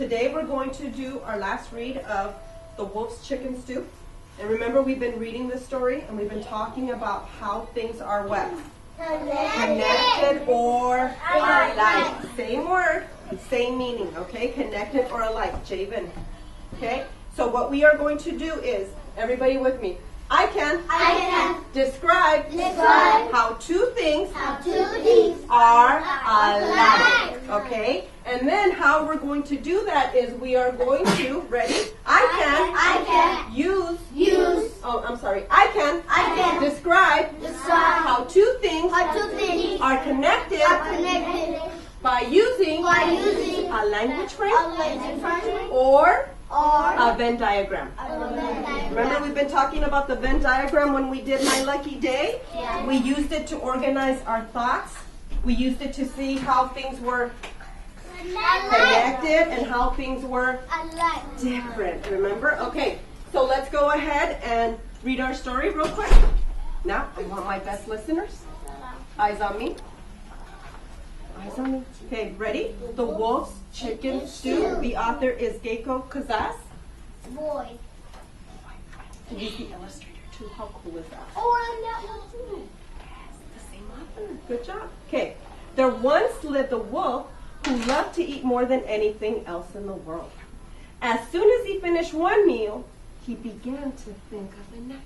Today we're going to do our last read of The Wolf's Chicken Stew. And remember, we've been reading this story and we've been talking about how things are what? Connected or alike. Same word, same meaning, okay? Connected or alike. Javen. Okay? So what we are going to do is, everybody with me, I can describe how two things are alike. Okay? And then how we're going to do that is we are going to, ready? I can describe how two things are connected by using a language frame or a Venn diagram. Remember, we've been talking about the Venn diagram when we did My Lucky Day? Yeah. We used it to organize our thoughts. We used it to see how things were connected and how things were different. Remember? Okay, so let's go ahead and read our story real quick. Now, I want my best listeners. Eyes on me. Eyes on me. Okay, ready? The Wolf's Chicken Stew. The author is Geico Kazas. Boy. And he's the illustrator too. How cool is that? Oh, and that one too. Yes, the same author. Good job. Okay. There once lived a wolf who loved to eat more than anything else in the world. As soon as he finished one meal, he began to think of the next.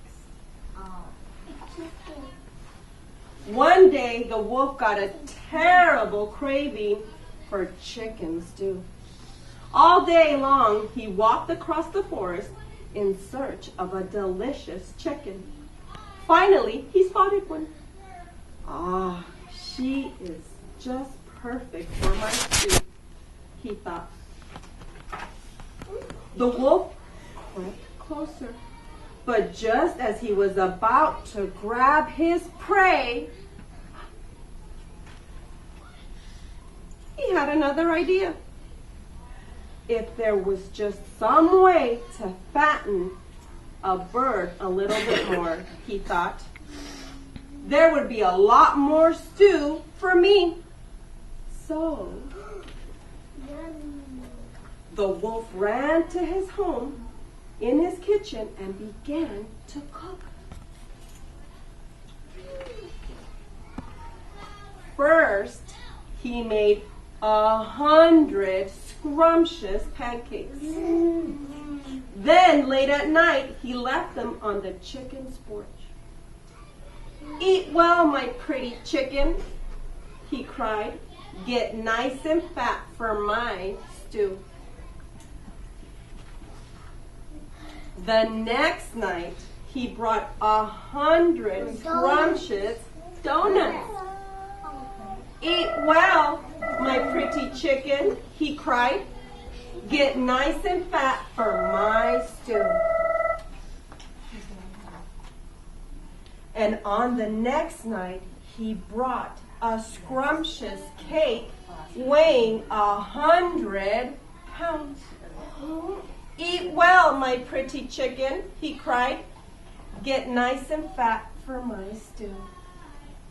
One day, the wolf got a terrible craving for chicken stew. All day long, he walked across the forest in search of a delicious chicken. Finally, he spotted one. Ah, she is just perfect for my stew, he thought. The wolf crept closer. But just as he was about to grab his prey, he had another idea. If there was just some way to fatten a bird a little bit more, he thought, there would be a lot more stew for me. So, the wolf ran to his home in his kitchen and began to cook. First, he made 100 scrumptious pancakes. Then, late at night, he left them on the chicken's porch. Eat well, my pretty chicken, he cried. Get nice and fat for my stew. The next night, he brought 100 scrumptious donuts. Eat well, my pretty chicken, he cried. Get nice and fat for my stew. And on the next night, he brought a scrumptious cake weighing 100 pounds. Eat well, my pretty chicken, he cried. Get nice and fat for my stew.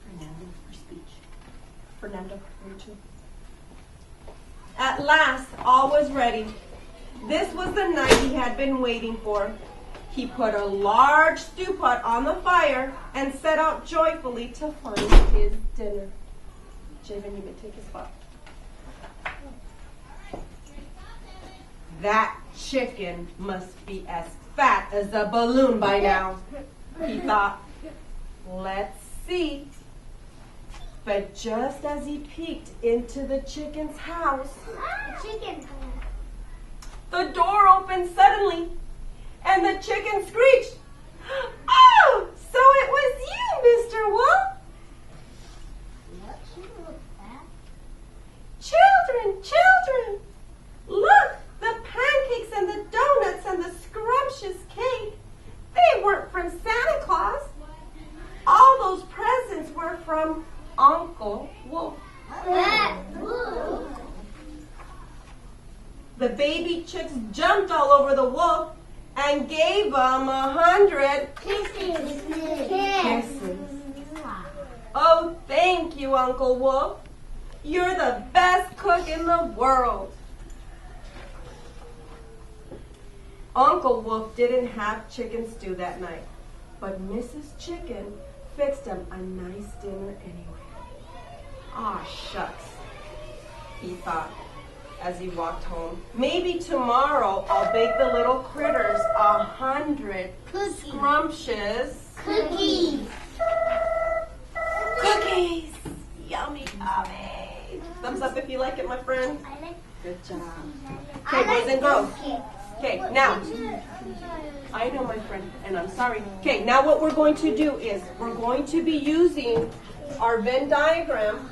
Fernando, for speech. Fernando, you too. At last, all was ready. This was the night he had been waiting for. He put a large stew pot on the fire and set out joyfully to find his dinner. Javen, you may take his spot. That chicken must be as fat as a balloon by now, he thought. Let's see. But just as he peeked into the chicken's house, the door opened suddenly, and the chicken screeched, "Oh, so it was you, Mr. Wolf!" Children, look, the pancakes and the donuts and the scrumptious cake, they weren't from Santa Claus. All those presents were from Uncle Wolf. The baby chicks jumped all over the wolf and gave him 100 kisses. Oh, thank you, Uncle Wolf. You're the best cook in the world. Uncle Wolf didn't have chicken stew that night, but Mrs. Chicken fixed him a nice dinner anyway. Aw, shucks, he thought as he walked home. Maybe tomorrow I'll bake the little critters 100 scrumptious Cookies. cookies. Yummy, yummy. Thumbs up if you like it, my friend. I like. Good job. Okay, boys and girls. biscuit. Okay, now, I know, my friend, and I'm sorry. Okay, now what we're going to do is we're going to be using our Venn diagram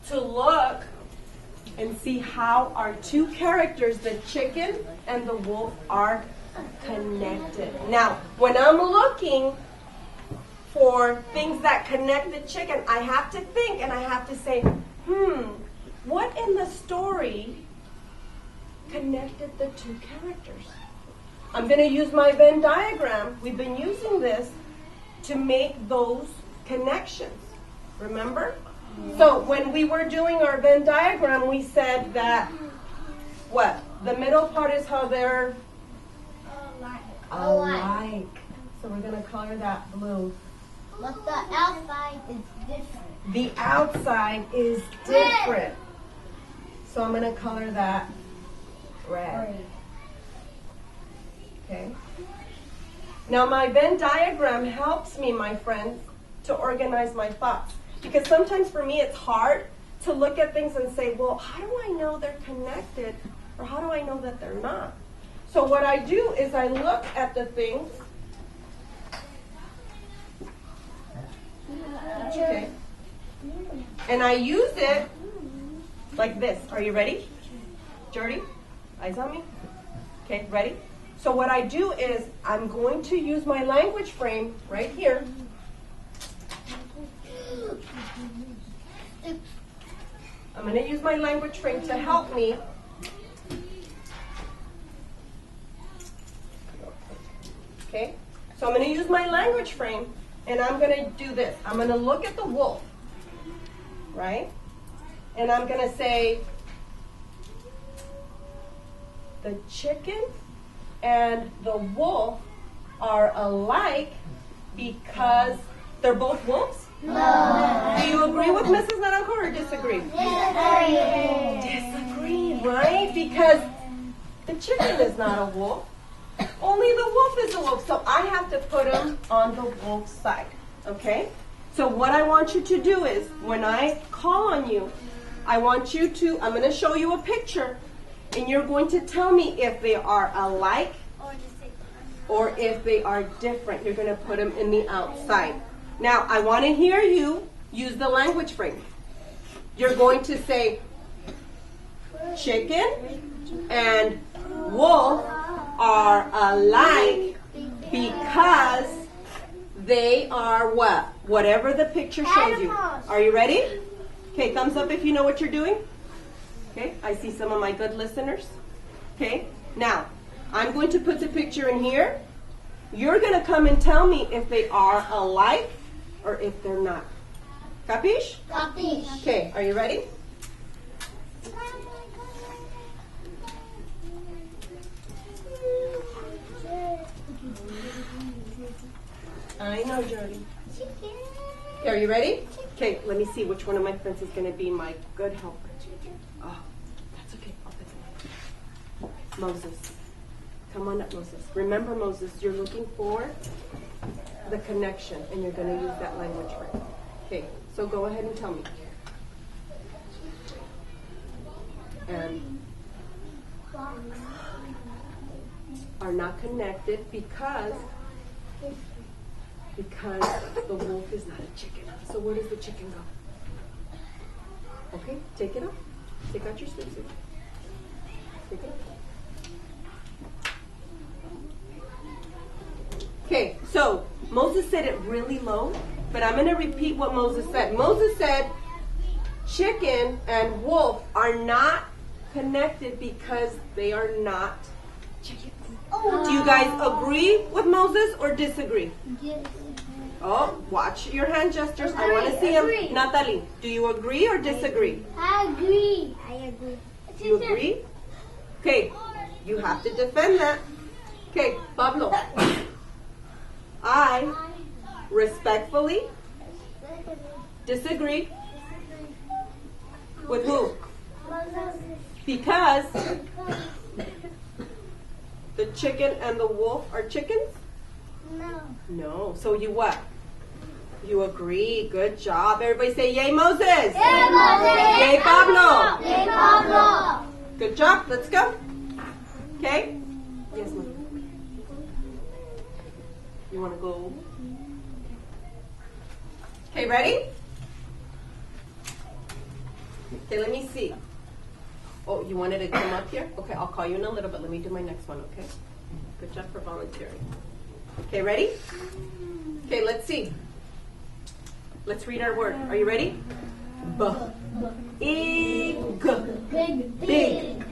to look and see how our two characters, the chicken and the wolf, are connected. Now, when I'm looking for things that connect the chicken, I have to think and I have to say, what in the story connected the two characters? I'm going to use my Venn diagram. We've been using this to make those connections. Remember? So when we were doing our Venn diagram, we said that what? The middle part is how they're alike. So we're going to color that blue. But the outside is different. The outside is different. So I'm going to color that red. Okay. Now my Venn diagram helps me, my friends, to organize my thoughts. Because sometimes for me it's hard to look at things and say, well, how do I know they're connected? Or how do I know that they're not? So what I do is I look at the things. Okay. And I use it like this. Are you ready? Jordy? Eyes on me? Okay, ready? So what I do is I'm going to use my language frame right here. I'm going to use my language frame to help me. Okay? So I'm going to use my language frame and I'm going to do this. I'm going to look at the wolf, right? And I'm going to say, the chicken and the wolf are alike because they're both wolves? No. Do you agree with Mrs. Naranjo or disagree? Disagree, right? Because the chicken is not a wolf. Only the wolf is a wolf. So I have to put him on the wolf's side. Okay? So what I want you to do is, when I call on you, I want you to, I'm going to show you a picture, and you're going to tell me if they are alike or if they are different. You're going to put them in the outside. Now, I want to hear you use the language frame. You're going to say, chicken and wolf are alike because they are what? Whatever the picture shows you. Are you ready? Okay, thumbs up if you know what you're doing. Okay, I see some of my good listeners. Okay, now, I'm going to put the picture in here. You're going to come and tell me if they are alike or if they're not. Capiche? Capiche. Okay, are you ready? I know, Jody. Okay, are you ready? Okay, let me see which one of my friends is going to be my good helper. Oh, that's okay. I'll put it. Moses. Come on up, Moses. Remember, Moses, you're looking for the connection, and you're going to use that language frame. Okay, so go ahead and tell me. And are not connected because the wolf is not a chicken. So where does the chicken go? Okay, take it off. Take out your swimsuit. Take it off. Okay, so Moses said it really low, but I'm going to repeat what Moses said. Moses said chicken and wolf are not connected because they are not chickens. Oh. Do you guys agree with Moses or disagree? Yes. Oh, watch your hand gestures. I want to see them. Natalie, do you agree or disagree? I agree. I agree. You agree? Okay, you have to defend that. Okay, Pablo. I respectfully disagree with who? Because the chicken and the wolf are chickens? No. No. So you what? You agree. Good job. Everybody say, yay, Moses. Yay, Moses. Yay, Pablo. Yay, Pablo. Good job. Let's go. Okay? Yes, ma'am. You want to go? Okay, ready? Okay, let me see. Oh, you wanted to come up here? Okay, I'll call you in a little bit. Let me do my next one, okay? Good job for volunteering. Okay, ready? Okay, let's see. Let's read our word. Are you ready? Big. Big. Big.